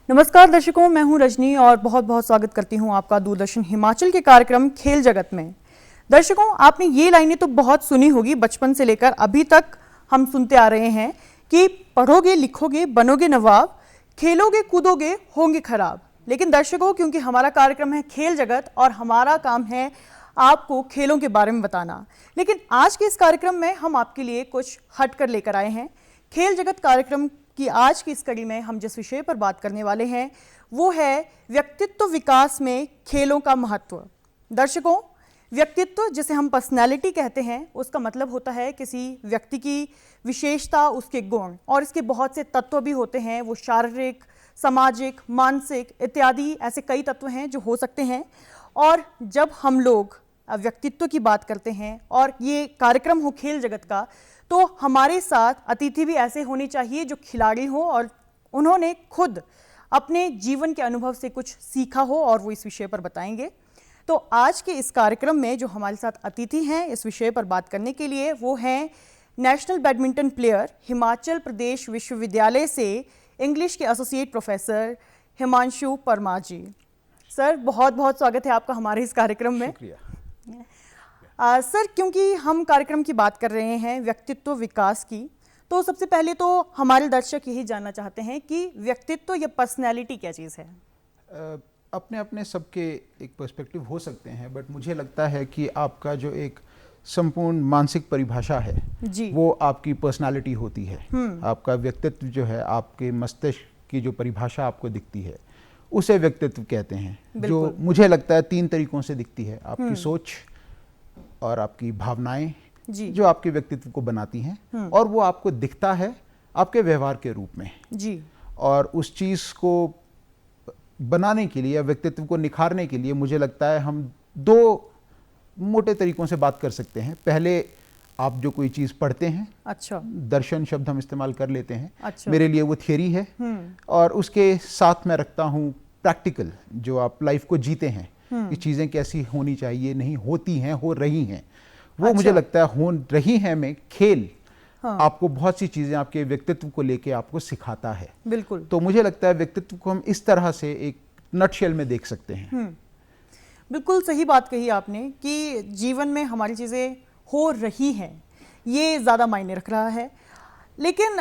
नमस्कार दर्शकों, मैं हूं रजनी और बहुत बहुत स्वागत करती हूं आपका दूरदर्शन हिमाचल के कार्यक्रम खेल जगत में। दर्शकों, आपने ये लाइनें तो बहुत सुनी होगी, बचपन से लेकर अभी तक हम सुनते आ रहे हैं कि पढ़ोगे लिखोगे बनोगे नवाब, खेलोगे कूदोगे होंगे खराब। लेकिन दर्शकों, क्योंकि हमारा कार्यक्रम है खेल जगत और हमारा काम है आपको खेलों के बारे में बताना, लेकिन आज के इस कार्यक्रम में हम आपके लिए कुछ हटकर लेकर आए हैं। खेल जगत कार्यक्रम कि आज की इस कड़ी में हम जिस विषय पर बात करने वाले हैं वो है व्यक्तित्व विकास में खेलों का महत्व। दर्शकों, व्यक्तित्व जिसे हम पर्सनैलिटी कहते हैं, उसका मतलब होता है किसी व्यक्ति की विशेषता, उसके गुण, और इसके बहुत से तत्व भी होते हैं। वो शारीरिक, सामाजिक, मानसिक इत्यादि ऐसे कई तत्व हैं जो हो सकते हैं। और जब हम लोग व्यक्तित्व की बात करते हैं और ये कार्यक्रम हो खेल जगत का, तो हमारे साथ अतिथि भी ऐसे होने चाहिए जो खिलाड़ी हो और उन्होंने खुद अपने जीवन के अनुभव से कुछ सीखा हो और वो इस विषय पर बताएंगे। तो आज के इस कार्यक्रम में जो हमारे साथ अतिथि हैं इस विषय पर बात करने के लिए, वो हैं national badminton player, Himachal Pradesh विश्वविद्यालय से इंग्लिश के एसोसिएट प्रोफेसर हिमांशु परमार जी। सर, बहुत बहुत स्वागत है आपका हमारे इस कार्यक्रम में। सर, क्योंकि हम कार्यक्रम की बात कर रहे हैं व्यक्तित्व विकास की, तो सबसे पहले तो हमारे दर्शक यही जानना चाहते हैं कि व्यक्तित्व या पर्सनैलिटी क्या चीज़ है? अपने अपने सबके एक पर्सपेक्टिव हो सकते हैं, बट मुझे लगता है कि आपका जो एक संपूर्ण मानसिक परिभाषा है जी, वो आपकी पर्सनालिटी होती है। आपका व्यक्तित्व जो है, आपके मस्तिष्क की जो परिभाषा आपको दिखती है, उसे व्यक्तित्व कहते हैं, जो मुझे लगता है 3 तरीकों से दिखती है। आपकी सोच और आपकी भावनाएं जो आपके व्यक्तित्व को बनाती हैं, और वो आपको दिखता है आपके व्यवहार के रूप में जी। और उस चीज़ को बनाने के लिए या व्यक्तित्व को निखारने के लिए मुझे लगता है हम 2 मोटे तरीकों से बात कर सकते हैं। पहले, आप जो कोई चीज़ पढ़ते हैं, अच्छा, दर्शन शब्द हम इस्तेमाल कर लेते हैं, अच्छा, मेरे लिए वो थियरी है, और उसके साथ मैं रखता हूँ प्रैक्टिकल, जो आप लाइफ को जीते हैं कि चीज़ें कैसी होनी चाहिए, नहीं होती हैं, हो रही हैं वो। अच्छा। मुझे लगता है हो रही हैं में खेल आपको बहुत सी चीज़ें आपके व्यक्तित्व को लेके आपको सिखाता है। बिल्कुल। तो मुझे लगता है व्यक्तित्व को हम इस तरह से एक नटशेल में देख सकते हैं। बिल्कुल सही बात कही आपने कि जीवन में हमारी चीज़ें हो रही हैं, ये ज़्यादा मायने रख रहा है। लेकिन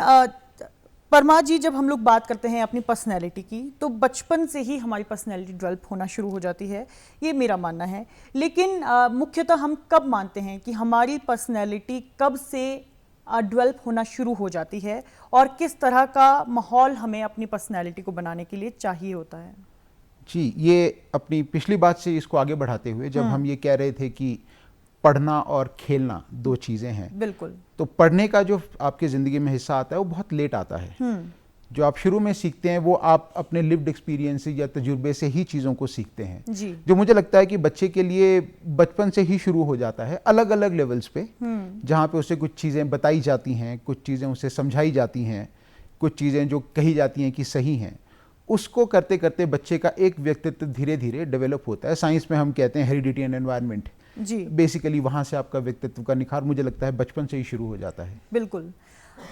परमार जी, जब हम लोग बात करते हैं अपनी पर्सनैलिटी की, तो बचपन से ही हमारी पर्सनैलिटी डेवलप होना शुरू हो जाती है, ये मेरा मानना है। लेकिन मुख्यतः हम कब मानते हैं कि हमारी पर्सनैलिटी कब से डेवलप होना शुरू हो जाती है, और किस तरह का माहौल हमें अपनी पर्सनैलिटी को बनाने के लिए चाहिए होता है? जी, ये अपनी पिछली बात से इसको आगे बढ़ाते हुए, जब हम ये कह रहे थे कि पढ़ना और खेलना 2 चीज़ें हैं, बिल्कुल, तो पढ़ने का जो आपकी ज़िंदगी में हिस्सा आता है वो बहुत लेट आता है। जो आप शुरू में सीखते हैं वो आप अपने लिव्ड एक्सपीरियंस या तजुर्बे से ही चीज़ों को सीखते हैं जी। जो मुझे लगता है कि बच्चे के लिए बचपन से ही शुरू हो जाता है, अलग अलग लेवल्स पे, जहाँ पे उसे कुछ चीज़ें बताई जाती हैं, कुछ चीज़ें उसे समझाई जाती हैं, कुछ चीज़ें जो कही जाती हैं कि सही हैं। उसको करते करते बच्चे का एक व्यक्तित्व धीरे धीरे डेवलप होता है। साइंस में हम कहते हैं हेरिडिटी एंड एनवायरनमेंट जी। बेसिकली वहाँ से आपका व्यक्तित्व का निखार मुझे लगता है बचपन से ही शुरू हो जाता है। बिल्कुल।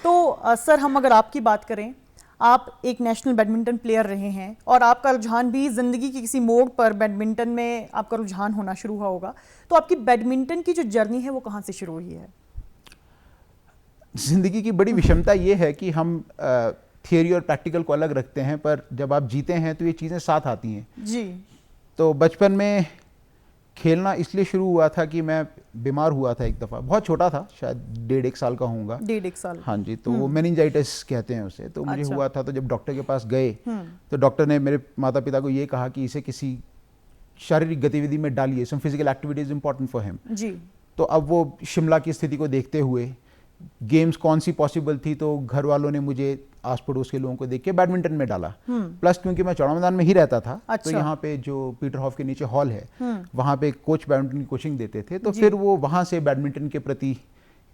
तो सर, हम अगर आपकी बात करें, आप एक नेशनल बैडमिंटन प्लेयर रहे हैं और आपका रुझान भी ज़िंदगी की किसी मोड़ पर बैडमिंटन में आपका रुझान होना शुरू हुआ होगा, तो आपकी बैडमिंटन की जो जर्नी है वो कहाँ से शुरू हुई है? ज़िंदगी की बड़ी विषमता ये है कि हम थियरी और प्रैक्टिकल को अलग रखते हैं, पर जब आप जीते हैं तो ये चीज़ें साथ आती हैं जी। तो बचपन में खेलना इसलिए शुरू हुआ था कि मैं बीमार हुआ था एक दफ़ा, बहुत छोटा था, शायद 1.5 साल का होऊंगा। 1.5 साल? हाँ जी। तो वो मेनिंजाइटिस कहते हैं उसे। तो मुझे हुआ था, तो जब डॉक्टर के पास गए तो डॉक्टर ने मेरे माता पिता को ये कहा कि इसे किसी शारीरिक गतिविधि में डालिए, some physical activity is important for him ji. तो अब वो शिमला की स्थिति को देखते हुए गेम्स कौन सी पॉसिबल थी, तो घर वालों ने मुझे आस पड़ोस के लोगों को देख के बैडमिंटन में डाला। प्लस क्योंकि मैं चौड़ा मैदान में ही रहता था, अच्छा। तो यहाँ पे जो पीटर हॉफ के नीचे हॉल है, वहाँ पे कोच बैडमिंटन की कोचिंग देते थे, तो फिर वो वहाँ से बैडमिंटन के प्रति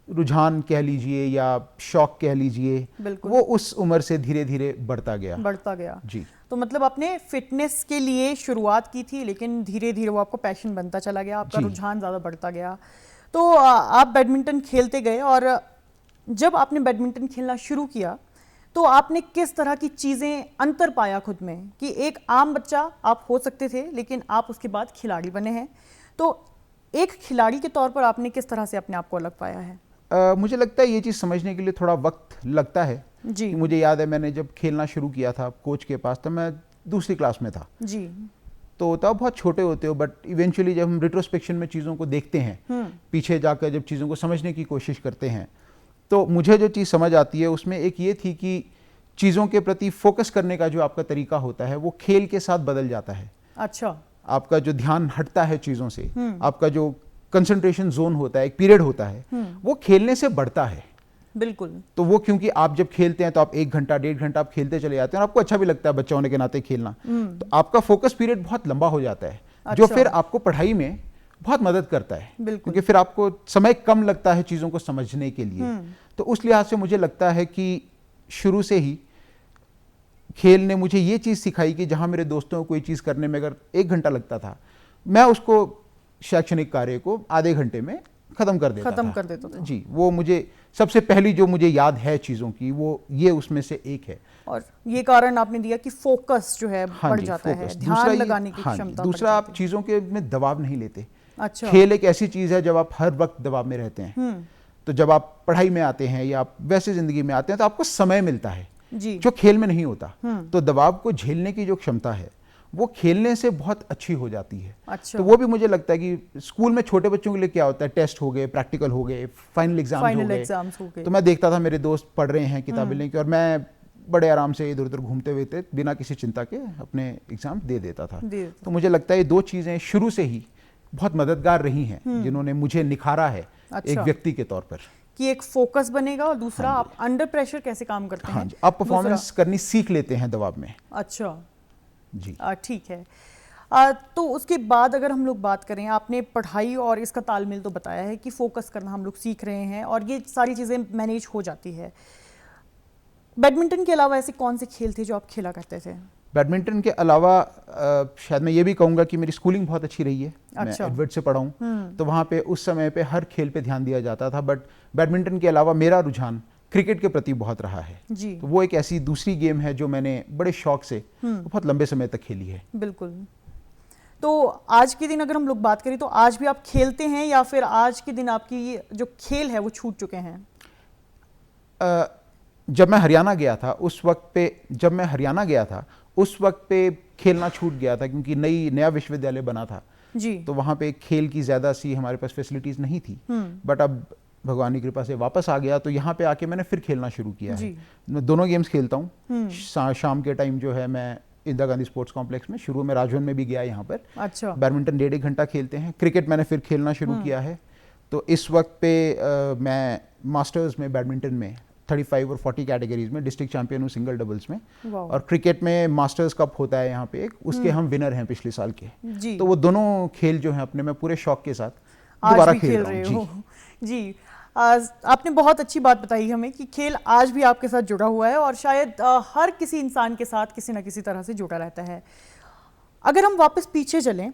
रुझान कह लीजिए या शौक कह लीजिए, वो उस उम्र से धीरे धीरे बढ़ता गया जी। तो मतलब आपने फिटनेस के लिए शुरुआत की थी, लेकिन धीरे धीरे वो आपको पैशन बनता चला गया, आपका रुझान ज़्यादा बढ़ता गया, तो आप बैडमिंटन खेलते गए। और जब आपने बैडमिंटन खेलना शुरू किया तो आपने किस तरह की चीजें अंतर पाया खुद में कि एक आम बच्चा आप हो सकते थे लेकिन आप उसके बाद खिलाड़ी बने हैं, तो एक खिलाड़ी के तौर पर आपने किस तरह से अपने आप को अलग पाया है? मुझे लगता है ये चीज़ समझने के लिए थोड़ा वक्त लगता है जी। मुझे याद है मैंने जब खेलना शुरू किया था कोच के पास, तब मैं दूसरी क्लास में था जी। तो तब बहुत छोटे होते हो, बट इवेंचुअली जब हम रिट्रोस्पेक्शन में चीज़ों को देखते हैं, पीछे जाकर जब चीज़ों को समझने की कोशिश करते हैं, तो मुझे जो चीज़ समझ आती है उसमें एक ये थी कि चीज़ों के प्रति फोकस करने का जो आपका तरीका होता है वो खेल के साथ बदल जाता है। अच्छा। आपका जो ध्यान हटता है चीज़ों से, आपका जो कंसंट्रेशन जोन होता है, एक पीरियड होता है, वो खेलने से बढ़ता है। बिल्कुल। तो वो क्योंकि आप जब खेलते हैं तो आप 1 घंटा 1.5 घंटा आप खेलते चले जाते हैं और आपको अच्छा भी लगता है बच्चा होने के नाते खेलना, तो आपका फोकस पीरियड बहुत लंबा हो जाता है। अच्छा। जो फिर आपको पढ़ाई में बहुत मदद करता है, क्योंकि फिर आपको समय कम लगता है चीज़ों को समझने के लिए। तो उस लिहाज से मुझे लगता है कि शुरू से ही खेल ने मुझे ये चीज़ सिखाई कि जहाँ मेरे दोस्तों को कोई चीज़ करने में अगर 1 घंटा लगता था, मैं उसको शैक्षणिक कार्य को आधे घंटे में खत्म कर देता था। जी, वो मुझे सबसे पहली जो मुझे याद है चीज़ों की, वो ये उसमें से एक है। और ये कारण आपने दिया कि फोकस जो है बढ़ जाता है, ध्यान लगाने की क्षमता। दूसरा, आप चीज़ों के में दबाव नहीं लेते। अच्छा। खेल एक ऐसी चीज़ है जब आप हर वक्त दबाव में रहते हैं, तो जब आप पढ़ाई में आते हैं या आप वैसे जिंदगी में आते हैं तो आपको समय मिलता है जी। जो खेल में नहीं होता। तो दबाव को झेलने की जो क्षमता है वो खेलने से बहुत अच्छी हो जाती है। अच्छा। तो वो भी मुझे लगता है कि स्कूल में छोटे बच्चों के लिए क्या होता है, टेस्ट हो गए, प्रैक्टिकल हो गए, फाइनल एग्जाम्स हो गए, तो मैं देखता था मेरे दोस्त पढ़ रहे हैं किताबें लेके और मैं बड़े आराम से इधर उधर घूमते हुए थे बिना किसी चिंता के अपने एग्जाम दे देता था। तो मुझे लगता है ये 2 चीज़ें शुरू से ही बहुत मददगार रही हैं जिन्होंने मुझे निखारा है एक व्यक्ति के तौर पर, कि एक फोकस बनेगा और दूसरा आप अंडर प्रेशर कैसे काम करते हैं। आप परफॉर्मेंस करनी सीख लेते हैं दबाव में। अच्छा जी, ठीक है। तो उसके बाद अगर हम लोग बात करें, आपने पढ़ाई और इसका तालमेल तो बताया है कि फोकस करना हम लोग सीख रहे हैं और ये सारी चीज़ें मैनेज हो जाती है। बैडमिंटन के अलावा ऐसे कौन से खेल थे जो आप खेला करते थे? बैडमिंटन के अलावा शायद मैं ये भी कहूँगा कि मेरी स्कूलिंग बहुत अच्छी रही है। अच्छा। मैं एडवर्ड से पढ़ा हूँ, तो वहाँ पे उस समय पे हर खेल पे ध्यान दिया जाता था, बट बैडमिंटन के अलावा मेरा रुझान क्रिकेट के प्रति बहुत रहा है जी। तो वो एक ऐसी दूसरी गेम है जो मैंने बड़े शौक से बहुत लंबे समय तक खेली है। बिल्कुल। तो आज के दिन अगर हम लोग बात करें तो आज भी आप खेलते हैं या फिर आज के दिन आपकी जो खेल है वो छूट चुके हैं? जब मैं हरियाणा गया था उस वक्त पे खेलना छूट गया था क्योंकि नया विश्वविद्यालय बना था जी। तो वहाँ पे खेल की ज़्यादा सी हमारे पास फैसिलिटीज़ नहीं थी, बट अब भगवान की कृपा से वापस आ गया तो यहाँ पे आके मैंने फिर खेलना शुरू किया है। मैं दोनों गेम्स खेलता हूँ। शाम के टाइम जो है मैं इंदिरा गांधी स्पोर्ट्स कॉम्प्लेक्स में, शुरू में राजभवन में भी गया यहाँ पर। अच्छा। बैडमिंटन 1.5 घंटा खेलते हैं। क्रिकेट मैंने फिर खेलना शुरू किया है। तो इस वक्त पे मैं मास्टर्स में बैडमिंटन में 35 और 40 कैटेगरीज में डिस्ट्रिक्ट चैंपियन हूँ सिंगल डबल्स में, और क्रिकेट में मास्टर्स कप होता है यहाँ पे एक, उसके हम विनर हैं पिछले साल के जी। तो वो दोनों खेल जो हैं अपने मैं पूरे शौक के साथ दोबारा खेल रहे हो। जी, आपने बहुत अच्छी बात बताई हमें कि खेल आज भी आपके साथ जुड़ा हुआ है और शायद हर किसी इंसान के साथ किसी न किसी तरह से जुड़ा रहता है। अगर हम वापस पीछे चलें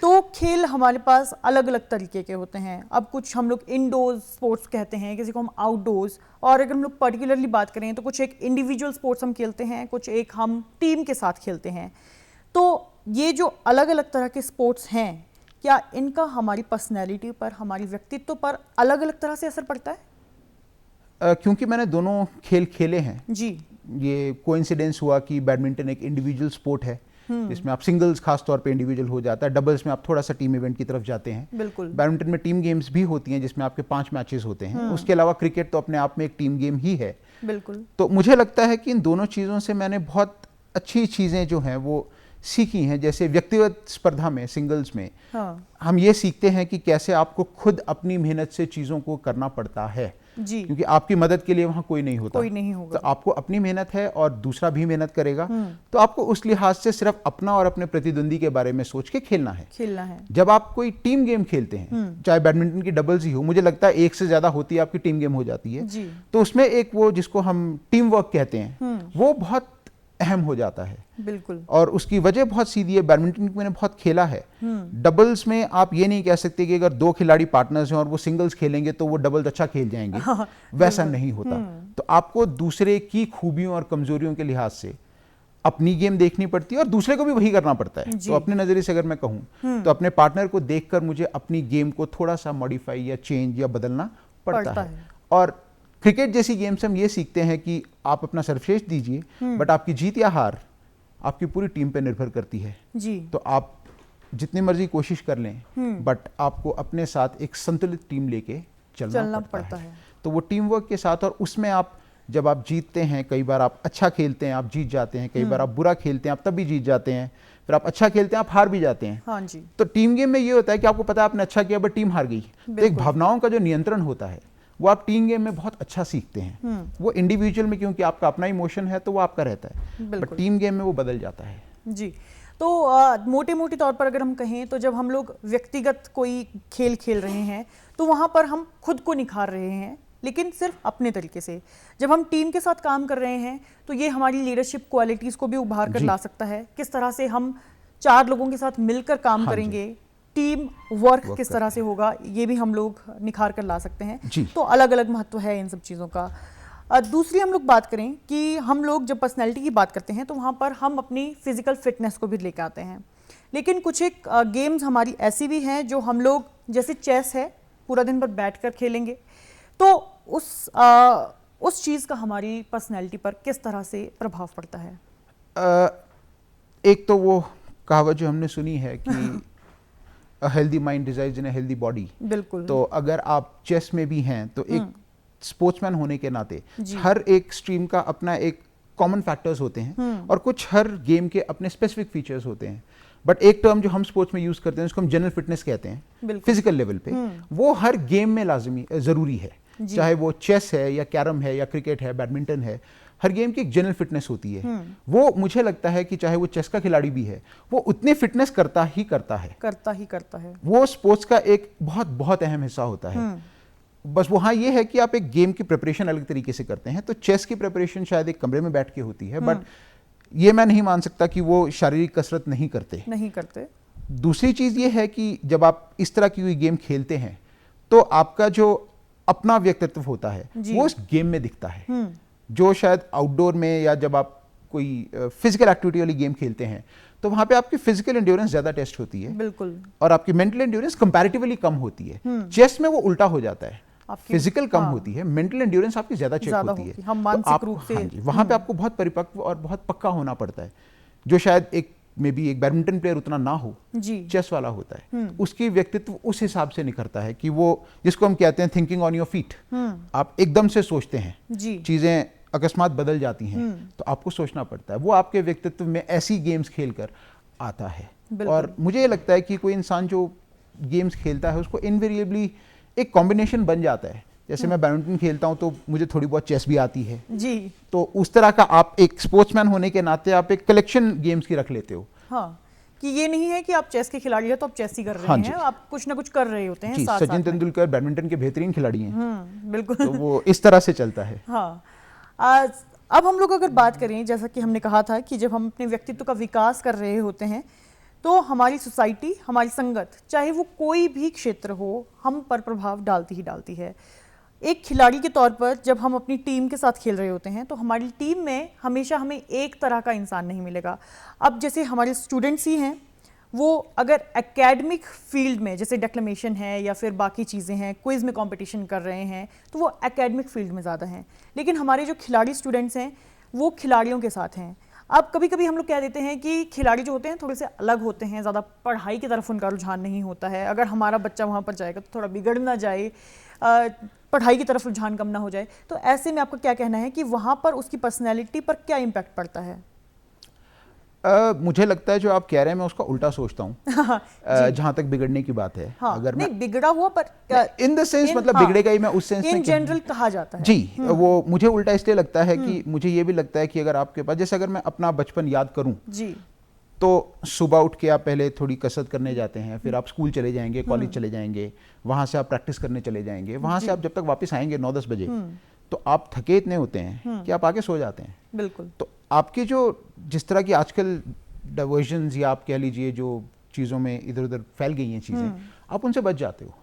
तो खेल हमारे पास अलग अलग तरीके के होते हैं। अब कुछ हम लोग इंडोर स्पोर्ट्स कहते हैं, किसी को हम आउटडोर्स, और अगर हम लोग पर्टिकुलरली बात करें तो कुछ एक इंडिविजुअल स्पोर्ट्स हम खेलते हैं, कुछ एक हम टीम के साथ खेलते हैं। तो ये जो अलग अलग तरह के स्पोर्ट्स हैं, क्या इनका हमारी पर्सनैलिटी पर, हमारी व्यक्तित्व पर अलग अलग तरह से असर पड़ता है? क्योंकि मैंने दोनों खेल खेले हैं जी। ये कोइंसिडेंस हुआ कि बैडमिंटन एक इंडिविजुअल स्पोर्ट है जिसमें आप सिंगल्स खास तौर पे इंडिविजुअल हो जाता है, डबल्स में आप थोड़ा सा टीम इवेंट की तरफ जाते हैं। बिल्कुल। बैडमिंटन में टीम गेम्स भी होती हैं जिसमें आपके 5 मैचेस होते हैं। उसके अलावा क्रिकेट तो अपने आप में एक टीम गेम ही है। बिल्कुल। तो मुझे लगता है कि इन दोनों चीज़ों से मैंने बहुत अच्छी चीज़ें जो हैं वो सीखी हैं। जैसे व्यक्तिगत स्पर्धा में, सिंगल्स में हम ये सीखते हैं कि कैसे आपको खुद अपनी मेहनत से चीज़ों को करना पड़ता है जी। क्योंकि आपकी मदद के लिए वहाँ कोई नहीं होता, कोई नहीं होगा। तो आपको अपनी मेहनत है और दूसरा भी मेहनत करेगा, तो आपको उस लिहाज से सिर्फ अपना और अपने प्रतिद्वंदी के बारे में सोच के खेलना है। जब आप कोई म गेम खेलते हैं, चाहे बैडमिंटन की डबल्स ही हो, मुझे लगता है 1 से ज़्यादा होती है आपकी टीम गेम हो जाती है, तो उसमें एक वो जिसको हम टीम वर्क कहते हैं वो बहुत अहम हो जाता है। बिल्कुल। और उसकी वजह बहुत सीधी है, बैडमिंटन मैंने बहुत खेला है। डबल्स में आप ये नहीं कह सकते कि अगर 2 खिलाड़ी पार्टनर्स हैं और वो सिंगल्स खेलेंगे तो वो डबल्स अच्छा खेल जाएंगे। वैसा नहीं होता। तो आपको दूसरे की खूबियों और कमजोरियों के लिहाज से अपनी गेम देखनी पड़ती है और दूसरे को भी वही करना पड़ता है। तो अपने नजरिए से अगर मैं कहूँ तो अपने पार्टनर को देखकर मुझे अपनी गेम को थोड़ा सा मॉडिफाई या चेंज या बदलना पड़ता है। और क्रिकेट जैसी गेम से हम ये सीखते हैं कि आप अपना सर्वश्रेष्ठ दीजिए, बट आपकी जीत या हार आपकी पूरी टीम पे निर्भर करती है जी। तो आप जितनी मर्जी कोशिश कर लें, बट आपको अपने साथ एक संतुलित टीम लेके चलना पड़ता है। तो वो टीम वर्क के साथ, और उसमें आप जब आप जीतते हैं, कई बार आप अच्छा खेलते हैं आप जीत जाते हैं, कई बार आप बुरा खेलते हैं आप तब भी जीत जाते हैं, फिर आप अच्छा खेलते हैं आप हार भी जाते हैं। हाँ जी। तो टीम गेम में ये होता है कि आपको पता है आपने अच्छा किया बट टीम हार गई। तो एक भावनाओं का जो नियंत्रण होता है वो आप टीम गेम में बहुत अच्छा सीखते हैं। वो इंडिविजुअल में क्योंकि आपका अपना इमोशन है तो वो आपका रहता है, बट टीम गेम में वो बदल जाता है जी। तो मोटे तौर पर अगर हम कहें तो जब हम लोग व्यक्तिगत कोई खेल खेल रहे हैं तो वहां पर हम खुद को निखार रहे हैं, लेकिन सिर्फ अपने तरीके से। जब हम टीम के साथ काम कर रहे हैं तो ये हमारी लीडरशिप क्वालिटीज को भी उभार कर ला सकता है। किस तरह से हम 4 लोगों के साथ मिलकर काम करेंगे, टीम वर्क किस तरह से होगा, ये भी हम लोग निखार कर ला सकते हैं। तो अलग अलग महत्व है इन सब चीज़ों का। दूसरी हम लोग बात करें कि हम लोग जब पर्सनैलिटी की बात करते हैं तो वहाँ पर हम अपनी फिजिकल फिटनेस को भी लेकर आते हैं, लेकिन कुछ एक गेम्स हमारी ऐसी भी हैं जो हम लोग, जैसे चेस है, पूरा दिन भर बैठ कर खेलेंगे, तो उस चीज़ का हमारी पर्सनैलिटी पर किस तरह से प्रभाव पड़ता है? एक तो वो कहावत जो हमने सुनी है कि a healthy mind resides in a healthy body. बिल्कुल। तो अगर आप चेस में भी हैं तो एक स्पोर्ट्समैन होने के नाते हर एक स्ट्रीम का अपना एक कॉमन फैक्टर्स होते हैं और कुछ हर गेम के अपने स्पेसिफिक फीचर्स होते हैं। बट एक टर्म जो हम स्पोर्ट्स में यूज करते हैं उसको हम जनरल फिटनेस कहते हैं, फिजिकल लेवल पे। वो हर गेम में लाजमी जरूरी है, चाहे वो चेस है या कैरम है या क्रिकेट है, बैडमिंटन है, हर गेम की एक जनरल फिटनेस होती है। वो मुझे लगता है कि चाहे वो चेस का खिलाड़ी भी है वो उतनी फिटनेस करता ही करता है। वो स्पोर्ट्स का एक बहुत बहुत अहम हिस्सा होता है। बस वहाँ ये है कि आप एक गेम की प्रिपरेशन अलग तरीके से करते हैं। तो चेस की प्रिपरेशन शायद एक कमरे में बैठ के होती है, बट ये मैं नहीं मान सकता कि वो शारीरिक कसरत नहीं करते। दूसरी चीज ये है कि जब आप इस तरह की कोई गेम खेलते हैं तो आपका जो अपना व्यक्तित्व होता है वो उस गेम में दिखता है, जो शायद आउटडोर में या जब आप कोई फिजिकल एक्टिविटी वाली गेम खेलते हैं तो वहां पे आपकी फिजिकल एंड्योरेंस ज्यादा टेस्ट होती है। बिल्कुल। और आपकी मेंटल एंड्योरेंस कंपैरेटिवली कम होती है। चेस में वो उल्टा हो जाता है, फिजिकल कम होती है, मेंटल एंड्योरेंस आपकी ज्यादा चेक होती है। हम मानसिक रूप से वहां पे आपको बहुत परिपक्व और बहुत पक्का होना पड़ता है, जो शायद एक में भी एक बैडमिंटन प्लेयर उतना ना हो, चेस वाला होता है। उसकी व्यक्तित्व उस हिसाब से निखरता है कि वो, जिसको हम कहते हैं थिंकिंग ऑन योर फीट, आप एकदम से सोचते हैं, चीजें अकस्मात बदल जाती हैं तो आपको सोचना पड़ता है। वो आपके व्यक्तित्व में ऐसी गेम्स खेलकर आता है। और मुझे ये लगता है कि कोई इंसान जो गेम्स खेलता है उसको इनवेरिएबली एक कॉम्बिनेशन बन जाता है। जैसे मैं बैडमिंटन खेलता हूं तो मुझे थोड़ी बहुत चेस भी आती है जी। तो उस तरह का आप एक स्पोर्ट्समैन होने के नाते आप एक कलेक्शन गेम्स की रख लेते हो। हाँ, कि ये नहीं है कि आप चेस के खिलाड़ी हैं तो आप चेस ही कर रहे हैं, आप कुछ ना कुछ कर रहे होते हैं। सचिन तेंदुलकर बैडमिंटन के बेहतरीन खिलाड़ी हैं। बिल्कुल। तो वो इस तरह से चलता है। हाँ, अब हम लोग अगर बात करें, जैसा कि हमने कहा था कि जब हम अपने व्यक्तित्व का विकास कर रहे होते हैं तो हमारी सोसाइटी, हमारी संगत, चाहे वो कोई भी क्षेत्र हो, हम पर प्रभाव डालती ही डालती है। एक खिलाड़ी के तौर पर जब हम अपनी टीम के साथ खेल रहे होते हैं तो हमारी टीम में हमेशा हमें एक तरह का इंसान नहीं मिलेगा। अब जैसे हमारे स्टूडेंट्स ही हैं, वो अगर एकेडमिक फील्ड में जैसे डेक्लेमेशन है या फिर बाकी चीज़ें हैं, क्विज़ में कंपटीशन कर रहे हैं, तो वो एकेडमिक फील्ड में ज़्यादा हैं। लेकिन हमारे जो खिलाड़ी स्टूडेंट्स हैं वो खिलाड़ियों के साथ हैं। अब कभी कभी हम लोग कह देते हैं कि खिलाड़ी जो होते हैं थोड़े से अलग होते हैं, ज़्यादा पढ़ाई की तरफ उनका रुझान नहीं होता है। अगर हमारा बच्चा वहाँ पर जाएगा तो थोड़ा बिगड़ ना जाए, पढ़ाई की तरफ रुझान कम ना हो जाए। तो ऐसे में आपका क्या कहना है कि वहाँ पर उसकी पर्सनैलिटी पर क्या इम्पैक्ट पड़ता है? मुझे लगता है जो आप कह रहे हैं मैं उसका उल्टा सोचता हूँ। जहां तक बिगड़ने की बात है, अगर नहीं बिगड़ा हुआ पर इन द सेंस मतलब बिगड़ेगा ही, मैं उस सेंस में इन जनरल कहा जाता है जी। वो मुझे उल्टा इसलिए लगता है कि मुझे ये भी लगता है कि अगर आपके पास, जैसे अगर मैं अपना बचपन याद करूं जी, तो सुबह उठ के आप पहले थोड़ी कसरत करने जाते हैं, फिर आप स्कूल चले जाएंगे, कॉलेज चले जाएंगे, वहां से आप प्रैक्टिस करने चले जाएंगे, वहां से आप जब तक वापस आएंगे 9-10 बजे तो आप थके इतने होते हैं कि आप आके सो जाते हैं। बिल्कुल। तो आपकी जो जिस तरह की आजकल डाइवर्जन्स या आप कह लीजिए जो चीज़ों में इधर उधर फैल गई हैं चीज़ें, आप उनसे बच जाते हो।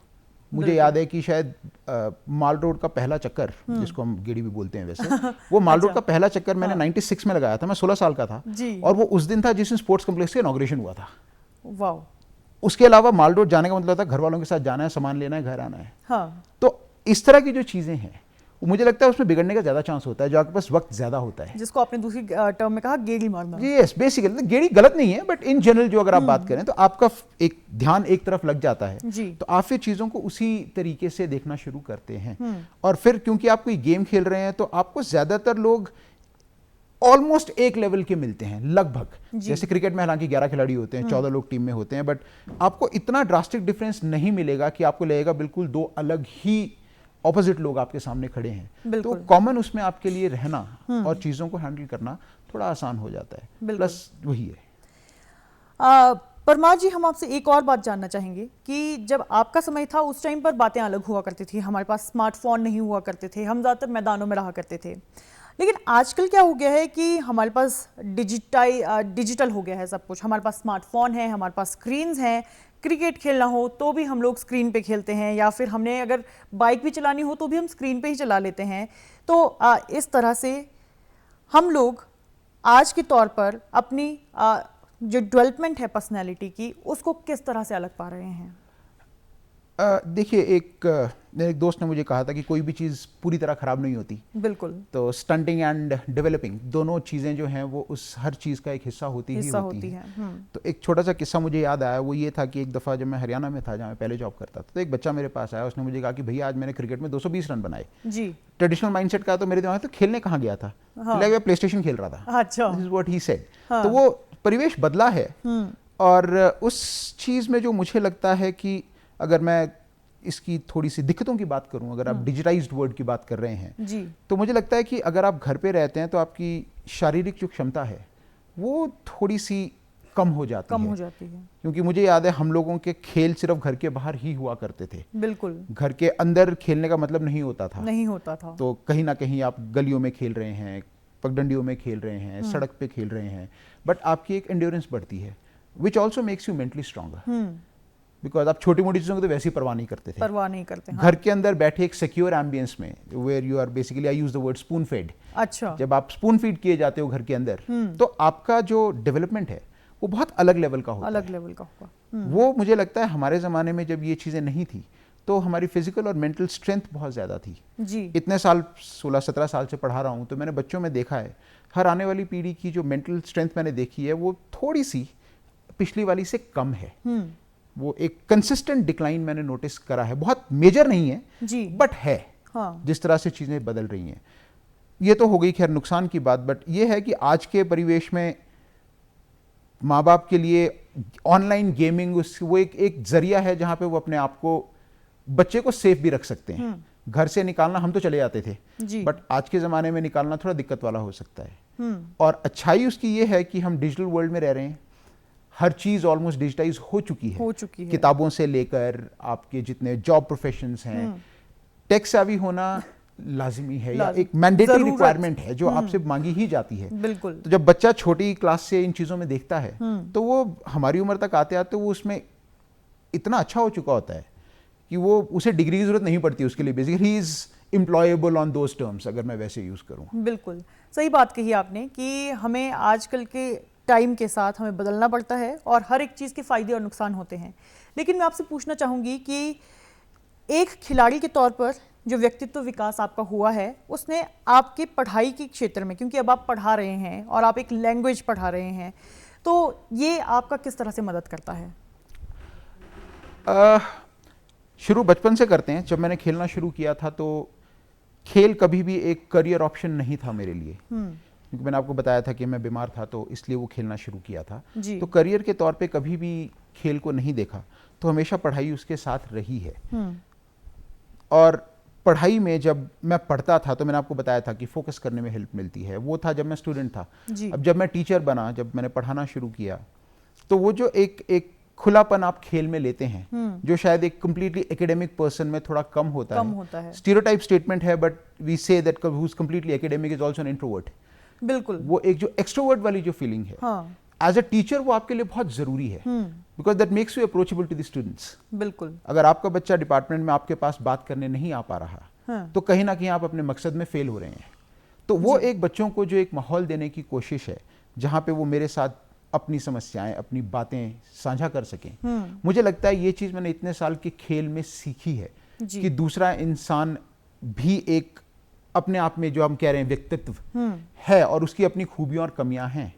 मुझे याद है कि शायद माल रोड का पहला चक्कर, जिसको हम गेड़ी भी बोलते हैं वैसे, वो माल रोड का पहला चक्कर मैंने 96 में लगाया था। मैं 16 साल का था और वो उस दिन था जिस दिन स्पोर्ट्स कॉम्प्लेक्स का इनॉग्रेशन हुआ था। वाह। उसके अलावा माल रोड जाने का मतलब था घर वालों के साथ जाना है, सामान लेना है, घर आना है। हाँ। तो इस तरह की जो चीज़ें हैं मुझे लगता है उसमें बिगड़ने का ज़्यादा चांस होता है, जो आपके पास वक्त ज़्यादा होता है, जिसको आपने दूसरी टर्म में कहा गेड़ी मारना। यस, बेसिकली गेड़ी गलत नहीं है, बट इन जनरल जो अगर आप बात करें तो आपका एक ध्यान एक तरफ लग जाता है जी। तो आप फिर चीज़ों को उसी तरीके से देखना शुरू करते हैं। और फिर क्योंकि आप कोई गेम खेल रहे हैं तो आपको ज़्यादातर लोग ऑलमोस्ट एक लेवल के मिलते हैं लगभग। जैसे क्रिकेट में हालांकि 11 खिलाड़ी होते हैं, 14 लोग टीम में होते हैं, बट आपको इतना ड्रास्टिक डिफरेंस नहीं मिलेगा कि आपको लगेगा बिल्कुल दो अलग ही ऑपोजिट लोग आपके सामने खड़े हैं। तो कॉमन उसमें आपके लिए रहना और चीज़ों को हैंडल करना थोड़ा आसान हो जाता है। प्लस वही है। परमार जी, हम आपसे एक और बात जानना चाहेंगे कि जब आपका समय था उस टाइम पर बातें अलग हुआ करती थी, हमारे पास स्मार्टफोन नहीं हुआ करते थे, हम ज़्यादातर मैदानों में रहा करते थे। लेकिन आजकल क्या हो गया है कि हमारे पास डिजिटल हो गया है सब कुछ। हमारे पास स्मार्टफोन है, हमारे पास स्क्रीन्स हैं, क्रिकेट खेलना हो तो भी हम लोग स्क्रीन पे खेलते हैं, या फिर हमने अगर बाइक भी चलानी हो तो भी हम स्क्रीन पे ही चला लेते हैं। तो इस तरह से हम लोग आज के तौर पर अपनी जो डेवलपमेंट है पर्सनैलिटी की, उसको किस तरह से अलग पा रहे हैं? देखिए, मेरे एक दोस्त ने मुझे कहा था कि कोई भी चीज़ पूरी तरह ख़राब नहीं होती। बिल्कुल। तो स्टंटिंग एंड डेवलपिंग दोनों चीज़ें जो हैं वो उस हर चीज़ का एक हिस्सा होती है। तो एक छोटा सा किस्सा मुझे याद आया, वो ये था कि एक दफ़ा जब मैं हरियाणा में था जहाँ मैं पहले जॉब करता था, तो एक बच्चा मेरे पास आया, उसने मुझे कहा कि भैया आज मैंने क्रिकेट में 220 रन बनाए। जी। ट्रेडिशनल माइंडसेट का तो मेरे दिमाग में तो खेलने कहाँ गया था, मैं प्ले स्टेशन खेल रहा था। अच्छा। This is what he said. तो वो परिवेश बदला है। और उस चीज़ में जो मुझे लगता है कि अगर मैं इसकी थोड़ी सी दिक्कतों की बात करूं, अगर आप डिजिटाइज्ड वर्ल्ड की बात कर रहे हैं जी, तो मुझे लगता है कि अगर आप घर पे रहते हैं तो आपकी शारीरिक जो क्षमता है वो थोड़ी सी कम हो जाती है। क्योंकि मुझे याद है हम लोगों के खेल सिर्फ घर के बाहर ही हुआ करते थे। बिल्कुल। घर के अंदर खेलने का मतलब नहीं होता था। तो कहीं ना कहीं आप गलियों में खेल रहे हैं, पगडंडियों में खेल रहे हैं, सड़क पे खेल रहे हैं, बट आपकी एक एंड्योरेंस बढ़ती है, which also makes you mentally stronger. Because आप छोटी मोटी चीज़ों की तो वैसे ही परवाह नहीं करते थे। घर के अंदर बैठे एक सिक्योर एम्बियंस में, where you are basically, I use the word spoon fed. अच्छा। जब आप स्पून फीड किए जाते हो घर के अंदर, तो आपका जो डेवलपमेंट है वो बहुत अलग लेवल का होगा। वो मुझे लगता है हमारे ज़माने में जब ये चीज़ें नहीं थी तो हमारी फिजिकल और मेंटल स्ट्रेंथ बहुत ज़्यादा थी जी। इतने साल, 16-17 साल से पढ़ा रहा हूँ, तो मैंने बच्चों में देखा है, हर आने वाली पीढ़ी की जो मेंटल स्ट्रेंथ मैंने देखी है वो थोड़ी सी पिछली वाली से कम है। वो एक कंसिस्टेंट डिक्लाइन मैंने नोटिस करा है, बहुत मेजर नहीं है जी, बट है। हाँ। जिस तरह से चीज़ें बदल रही हैं, ये तो हो गई खैर नुकसान की बात, बट ये है कि आज के परिवेश में माँ बाप के लिए ऑनलाइन गेमिंग वो एक जरिया है जहाँ पे वो अपने आप को, बच्चे को सेफ भी रख सकते हैं। घर से निकालना, हम तो चले जाते थे, बट आज के ज़माने में निकालना थोड़ा दिक्कत वाला हो सकता है। और अच्छाई उसकी ये है कि हम डिजिटल वर्ल्ड में रह रहे हैं, हर चीज़ ऑलमोस्ट डिजिटाइज हो चुकी है। किताबों से लेकर आपके जितने जॉब प्रोफेशंस हैं, टेक सेवी होना लाजिमी है, या एक मैंडेटरी रिक्वायरमेंट है जो आपसे मांगी ही जाती है। बिल्कुल। तो जब बच्चा छोटी क्लास से इन चीज़ों में देखता है तो वो हमारी उम्र तक आते आते वो उसमें इतना अच्छा हो चुका होता है कि वो उसे डिग्री की जरूरत नहीं पड़ती उसके लिए, basically he is employable on those terms, अगर मैं वैसे यूज़ करूँ। बिल्कुल सही बात कही आपने कि हमें आजकल के टाइम के साथ हमें बदलना पड़ता है और हर एक चीज़ के फ़ायदे और नुकसान होते हैं। लेकिन मैं आपसे पूछना चाहूँगी कि एक खिलाड़ी के तौर पर जो व्यक्तित्व विकास आपका हुआ है, उसने आपके पढ़ाई के क्षेत्र में, क्योंकि अब आप पढ़ा रहे हैं और आप एक लैंग्वेज पढ़ा रहे हैं, तो ये आपका किस तरह से मदद करता है? शुरू बचपन से करते हैं। जब मैंने खेलना शुरू किया था तो खेल कभी भी एक करियर ऑप्शन नहीं था मेरे लिए, क्योंकि मैंने आपको बताया था कि मैं बीमार था तो इसलिए वो खेलना शुरू किया था। तो करियर के तौर पे कभी भी खेल को नहीं देखा, तो हमेशा पढ़ाई उसके साथ रही है। और पढ़ाई में जब मैं पढ़ता था तो मैंने आपको बताया था कि फोकस करने में हेल्प मिलती है, वो था जब मैं स्टूडेंट था। अब जब मैं टीचर बना, जब मैंने पढ़ाना शुरू किया, तो वो जो एक खुलापन आप खेल में लेते हैं जो शायद एक कंप्लीटली एकेडमिक पर्सन में थोड़ा कम होता है। स्टीरियोटाइप स्टेटमेंट है, but we say that who is completely academic is also an introvert. बिल्कुल। वो एक जो एक्सट्रोवर्ट वाली जो फीलिंग है, हाँ, एज अ टीचर वो आपके लिए बहुत जरूरी है, because that makes you approachable to the students. बिल्कुल। अगर आपका बच्चा डिपार्टमेंट में आपके पास बात करने नहीं आ पा रहा, हाँ, तो कहीं ना कहीं आप अपने मकसद में फेल हो रहे हैं। तो वो एक बच्चों को जो एक माहौल देने की कोशिश है जहाँ पे वो मेरे साथ अपनी समस्याएं, अपनी बातें साझा कर सकें, मुझे लगता है ये चीज़ मैंने इतने साल के खेल में सीखी है कि दूसरा इंसान भी एक अपने आप में जो हम कह रहे हैं व्यक्तित्व है और उसकी अपनी खूबियां और कमियां हैं।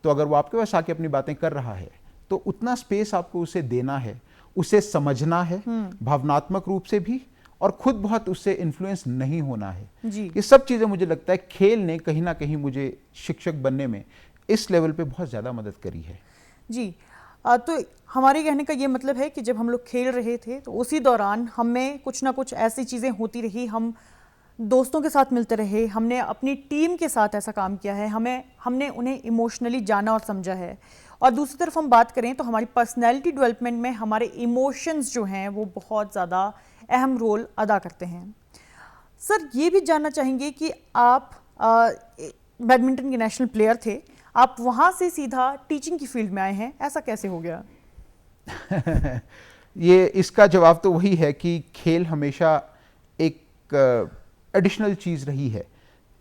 तो अगर वो आपके पास आके अपनी बातें कर रहा है तो उतना स्पेस आपको उसे देना है, उसे समझना है भावनात्मक रूप से भी, और खुद बहुत उससे इन्फ्लुएंस नहीं होना है जी। ये सब चीज़ें मुझे लगता है खेल ने कहीं ना कहीं मुझे शिक्षक बनने में इस लेवल पे बहुत ज़्यादा मदद करी है। जी। तो हमारे कहने का ये मतलब है कि जब हम लोग खेल रहे थे तो उसी दौरान हमें कुछ ना कुछ ऐसी चीज़ें होती रही, हम दोस्तों के साथ मिलते रहे, हमने अपनी टीम के साथ ऐसा काम किया है, हमने उन्हें इमोशनली जाना और समझा है। और दूसरी तरफ हम बात करें तो हमारी पर्सनैलिटी डेवलपमेंट में हमारे इमोशंस जो हैं वो बहुत ज़्यादा अहम रोल अदा करते हैं। सर, ये भी जानना चाहेंगे कि आप बैडमिंटन के नेशनल प्लेयर थे, आप वहाँ से सीधा टीचिंग की फील्ड में आए हैं, ऐसा कैसे हो गया? ये इसका जवाब तो वही है कि खेल हमेशा एक एडिशनल चीज़ रही है।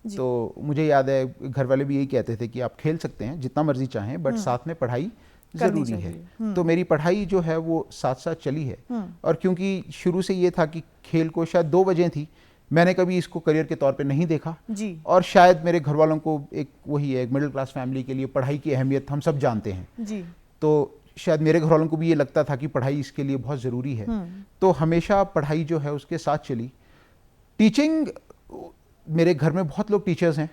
तो मुझे याद है घर वाले भी यही कहते थे कि आप खेल सकते हैं जितना मर्जी चाहें, बट साथ में पढ़ाई ज़रूरी है। तो मेरी पढ़ाई जो है वो साथ साथ चली है। और क्योंकि शुरू से ये था कि खेल को शायद 2 वजह थी, मैंने कभी इसको करियर के तौर पे नहीं देखा जी। और शायद मेरे घर वालों को एक वही है, एक मिडिल क्लास फैमिली के लिए पढ़ाई की अहमियत हम सब जानते हैं जी। तो शायद मेरे घर वालों को भी ये लगता था कि पढ़ाई इसके लिए बहुत ज़रूरी है। तो हमेशा पढ़ाई जो है उसके साथ चली। टीचिंग, मेरे घर में बहुत लोग टीचर्स हैं,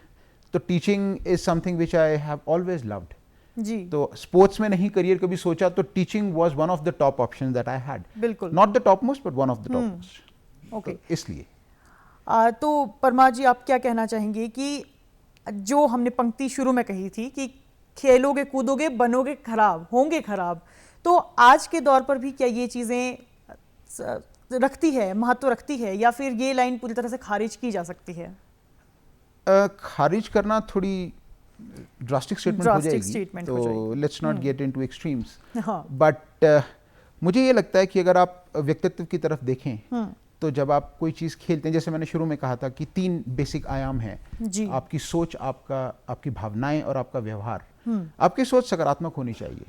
तो teaching is something which I have always loved ji. तो स्पोर्ट्स में नहीं करियर कभी सोचा, तो teaching was one of the top option that I had. बिल्कुल। Not the top most but one of the top most. Okay. इसलिए तो परमा जी, आप क्या कहना चाहेंगे कि जो हमने पंक्ति शुरू में कही थी कि खेलोगे कूदोगे बनोगे खराब, होंगे खराब, तो आज के दौर पर भी क्या ये चीज़ें रखती है, महत्व रखती है, या फिर ये लाइन पूरी तरह से खारिज की जा सकती है? खारिज करना थोड़ी ड्रास्टिक स्टेटमेंट हो जाएगी, तो let's not get into extremes. But मुझे ये लगता है कि अगर आप व्यक्तित्व की तरफ देखें तो जब आप कोई चीज़ खेलते हैं, जैसे मैंने शुरू में कहा था कि 3 बेसिक आयाम हैं, आपकी सोच, आपकी भावनाएं और आपका व्यवहार। आपकी सोच सकारात्मक होनी चाहिए,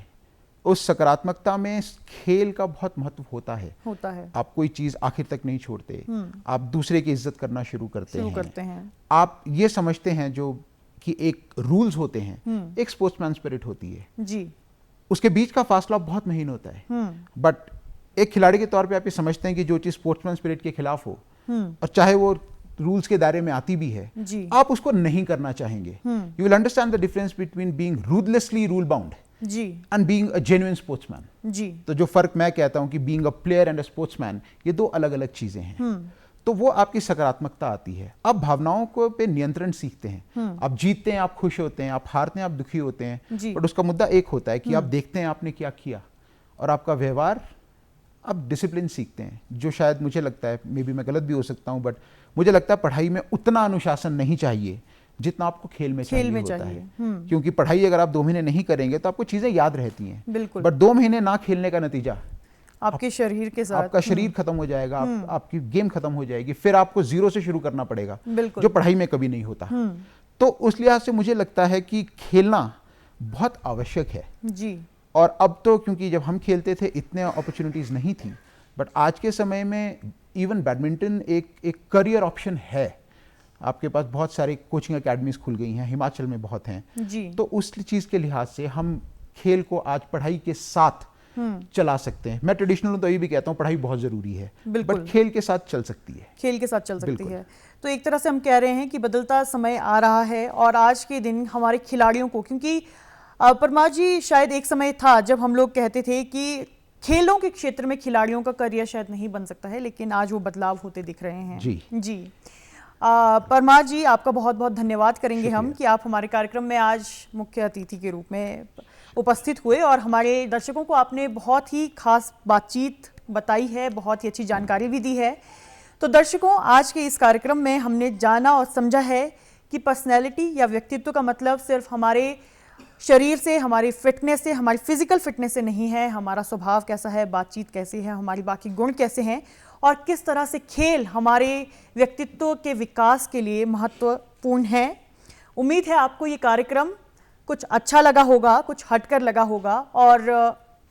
उस सकारात्मकता में खेल का बहुत महत्व होता है। आप कोई चीज़ आखिर तक नहीं छोड़ते, आप दूसरे की इज्जत करना शुरू करते हैं। आप ये समझते हैं जो कि एक रूल्स होते हैं, एक स्पोर्ट्समैन स्पिरिट होती है जी। उसके बीच का फासला बहुत महीन होता है, बट एक खिलाड़ी के तौर पे आप ये समझते हैं कि जो चीज़ स्पोर्ट्समैन स्पिरिट के खिलाफ हो और चाहे वो रूल्स के दायरे में आती भी है, आप उसको नहीं करना चाहेंगे। You will understand the difference between being ruthlessly rule bound and being a genuine sportsman. तो जो फर्क मैं कहता हूं कि being a player and a sportsman, ये 2 अलग अलग चीजें हैं। तो वो आपकी सकारात्मकता आती है, आप भावनाओं को पे नियंत्रण सीखते हैं। आप जीतते हैं, आप खुश होते हैं, आप हारते हैं, आप दुखी होते हैं, बट उसका मुद्दा एक होता है कि आप देखते हैं आपने क्या किया, और आपका व्यवहार, आप डिसिप्लिन सीखते हैं, जो शायद मुझे लगता है, मे बी मैं गलत भी हो सकता हूं, बट मुझे लगता है पढ़ाई में उतना अनुशासन नहीं चाहिए जितना आपको खेल में होता है। क्योंकि पढ़ाई अगर आप 2 महीने नहीं करेंगे तो आपको चीजें याद रहती हैं, बट 2 महीने ना खेलने का नतीजा आपके शरीर के साथ, आपका शरीर खत्म हो जाएगा, आपकी गेम खत्म हो जाएगी, फिर आपको 0 से शुरू करना पड़ेगा, जो पढ़ाई में कभी नहीं होता। तो उस लिहाज से मुझे लगता है कि खेलना बहुत आवश्यक है जी। और अब तो क्योंकि जब हम खेलते थे इतने अपॉर्चुनिटीज नहीं थी, बट आज के समय में इवन बैडमिंटन एक करियर ऑप्शन है। आपके पास बहुत सारी कोचिंग एकेडमीज खुल गई हैं, हिमाचल में बहुत हैं जी। तो उस चीज़ के लिहाज से हम खेल को आज पढ़ाई के साथ चला सकते हैं। मैं ट्रेडिशनल तो ये भी कहता हूँ पढ़ाई बहुत ज़रूरी है, बट खेल के साथ चल सकती है। खेल के साथ चल सकती है। तो एक तरह से हम कह रहे हैं कि बदलता समय आ रहा है और आज के दिन हमारे खिलाड़ियों को, क्योंकि परमा जी शायद एक समय था जब हम लोग कहते थे कि खेलों के क्षेत्र में खिलाड़ियों का करियर शायद नहीं बन सकता है, लेकिन आज वो बदलाव होते दिख रहे हैं। जी। परमा जी, आपका बहुत बहुत धन्यवाद करेंगे हम कि आप हमारे कार्यक्रम में आज मुख्य अतिथि के रूप में उपस्थित हुए और हमारे दर्शकों को आपने बहुत ही खास बातचीत बताई है, बहुत ही अच्छी जानकारी भी दी है। तो दर्शकों, आज के इस कार्यक्रम में हमने जाना और समझा है कि पर्सनैलिटी या व्यक्तित्व का मतलब सिर्फ हमारे शरीर से, हमारी फिटनेस से, हमारी फिजिकल फिटनेस से नहीं है। हमारा स्वभाव कैसा है, बातचीत कैसी है, हमारी बाकी गुण कैसे हैं और किस तरह से खेल हमारे व्यक्तित्व के विकास के लिए महत्वपूर्ण है। उम्मीद है आपको ये कार्यक्रम कुछ अच्छा लगा होगा, कुछ हटकर लगा होगा और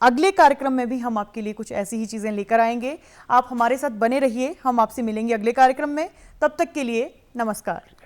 अगले कार्यक्रम में भी हम आपके लिए कुछ ऐसी ही चीज़ें लेकर आएंगे। आप हमारे साथ बने रहिए, हम आपसे मिलेंगे अगले कार्यक्रम में। तब तक के लिए नमस्कार।